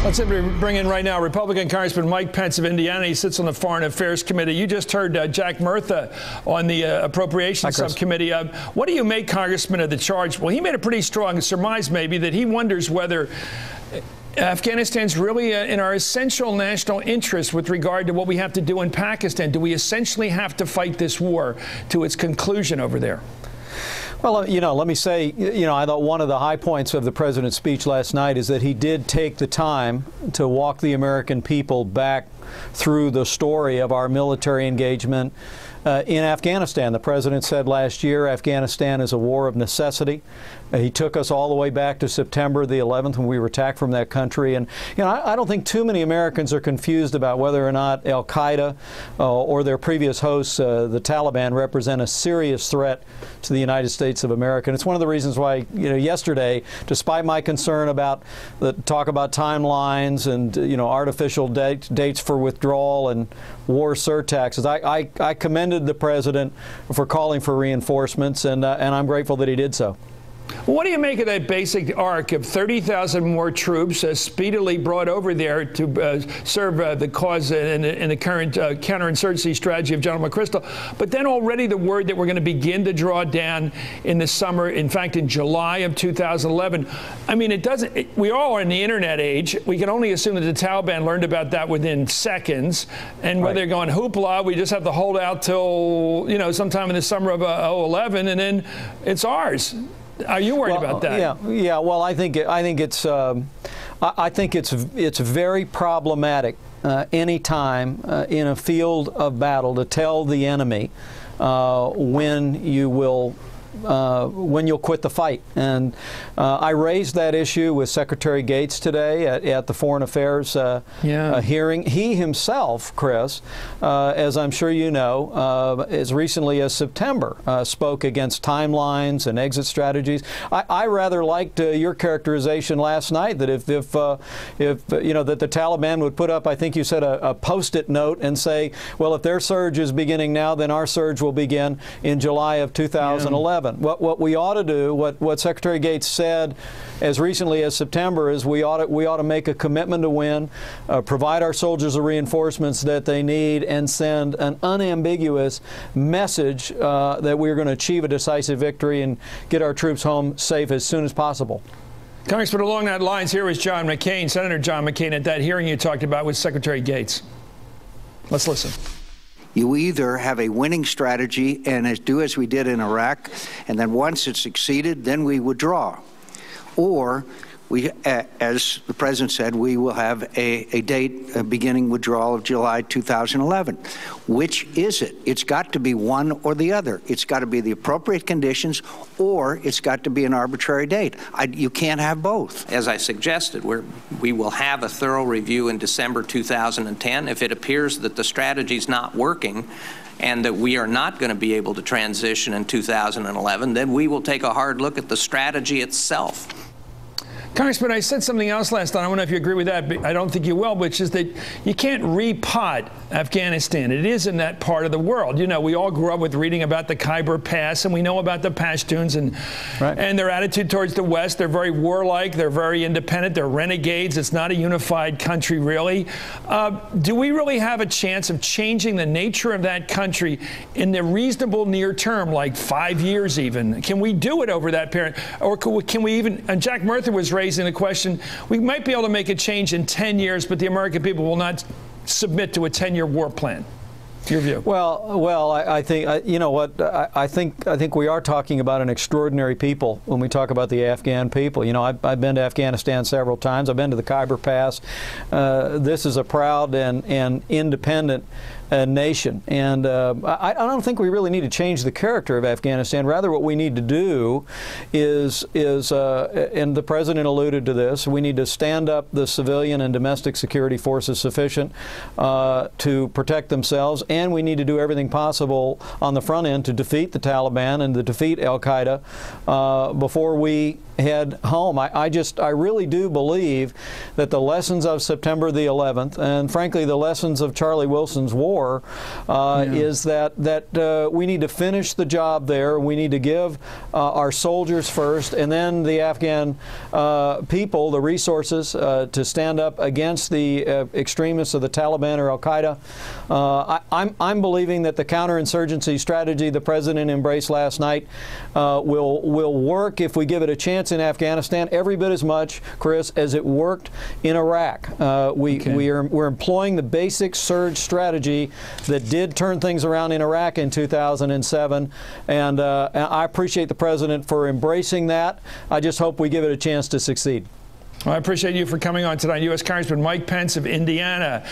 Let's bring in right now Republican Congressman Mike Pence of Indiana. He sits on the Foreign Affairs Committee. You just heard Jack Murtha on the Appropriations Subcommittee. What do you make, Congressman, of the charge? Well, he made a pretty strong surmise, maybe, that he wonders whether Afghanistan's really in our essential national interest with regard to what we have to do in Pakistan. Do we essentially have to fight this war to its conclusion over there? Well, let me say, I thought one of the high points of the president's speech last night is that he did take the time to walk the American people back through the story of our military engagement in Afghanistan. The president said last year Afghanistan is a war of necessity. He took us all the way back to September the 11th when we were attacked from that country. And I don't think too many Americans are confused about whether or not al-Qaeda or their previous hosts, the Taliban, represent a serious threat to the United States of America. And it's one of the reasons why, yesterday, despite my concern about the talk about timelines and, artificial dates for withdrawal and war surtaxes, I commended the president for calling for reinforcements, and I'm grateful that he did so. What do you make of that basic arc of 30,000 more troops speedily brought over there to serve the cause in the current counterinsurgency strategy of General McChrystal? But then already the word that we're going to begin to draw down in the summer, in fact, in July of 2011. I mean, we all are in the internet age. We can only assume that the Taliban learned about that within seconds. And where they're going, hoopla, we just have to hold out till, sometime in the summer of 2011, and then it's ours. Are you worried about that? Yeah. Well, I think it's very problematic any time in a field of battle to tell the enemy when you'll quit the fight. And I raised that issue with Secretary Gates today at the Foreign Affairs hearing. He himself, Chris, as I'm sure you know, as recently as September, spoke against timelines and exit strategies. I rather liked your characterization last night that if that the Taliban would put up, I think you said, a post-it note and say, well, if their surge is beginning now, then our surge will begin in July of 2011. What we ought to do, what Secretary Gates said as recently as September, is we ought to make a commitment to win, provide our soldiers the reinforcements that they need, and send an unambiguous message that we're going to achieve a decisive victory and get our troops home safe as soon as possible. Congressman, along that lines, here was John McCain, Senator John McCain, at that hearing you talked about with Secretary Gates. Let's listen. You either have a winning strategy and do as we did in Iraq, and then once it's succeeded, then we withdraw. Or we, as the president said, we will have a date beginning withdrawal of July 2011. Which is it? It's got to be one or the other. It's got to be the appropriate conditions, or it's got to be an arbitrary date. You can't have both. As I suggested, we will have a thorough review in December 2010. If it appears that the strategy's not working and that we are not going to be able to transition in 2011, then we will take a hard look at the strategy itself. Congressman, I said something else last time. I don't know if you agree with that, but I don't think you will, which is that you can't repot Afghanistan. It is in that part of the world. We all grew up with reading about the Khyber Pass, and we know about the Pashtuns and their attitude towards the West. They're very warlike. They're very independent. They're renegades. It's not a unified country, really. Do we really have a chance of changing the nature of that country in the reasonable near term, like 5 years even? Can we do it over that period? Or can we even, and Jack Murtha was raising the question, we might be able to make a change in 10 years, but the American people will not submit to a 10-year war plan. Your view? Well, I think I think we are talking about an extraordinary people when we talk about the Afghan people. I've been to Afghanistan several times. I've been to the Khyber Pass. This is a proud and independent nation, and I don't think we really need to change the character of Afghanistan. Rather, what we need to do is and the president alluded to this, we need to stand up the civilian and domestic security forces sufficient to protect themselves, and we need to do everything possible on the front end to defeat the Taliban and to defeat al-Qaeda before we head home. I really do believe that the lessons of September the 11th, and frankly the lessons of Charlie Wilson's war, is that we need to finish the job there. We need to give our soldiers first, and then the Afghan people the resources to stand up against the extremists of the Taliban or Al-Qaeda. I'm believing that the counterinsurgency strategy the President embraced last night will work if we give it a chance in Afghanistan every bit as much, Chris, as it worked in Iraq. We're employing the basic surge strategy that did turn things around in Iraq in 2007, and I appreciate the President for embracing that. I just hope we give it a chance to succeed. Well, I appreciate you for coming on tonight. U.S. Congressman Mike Pence of Indiana.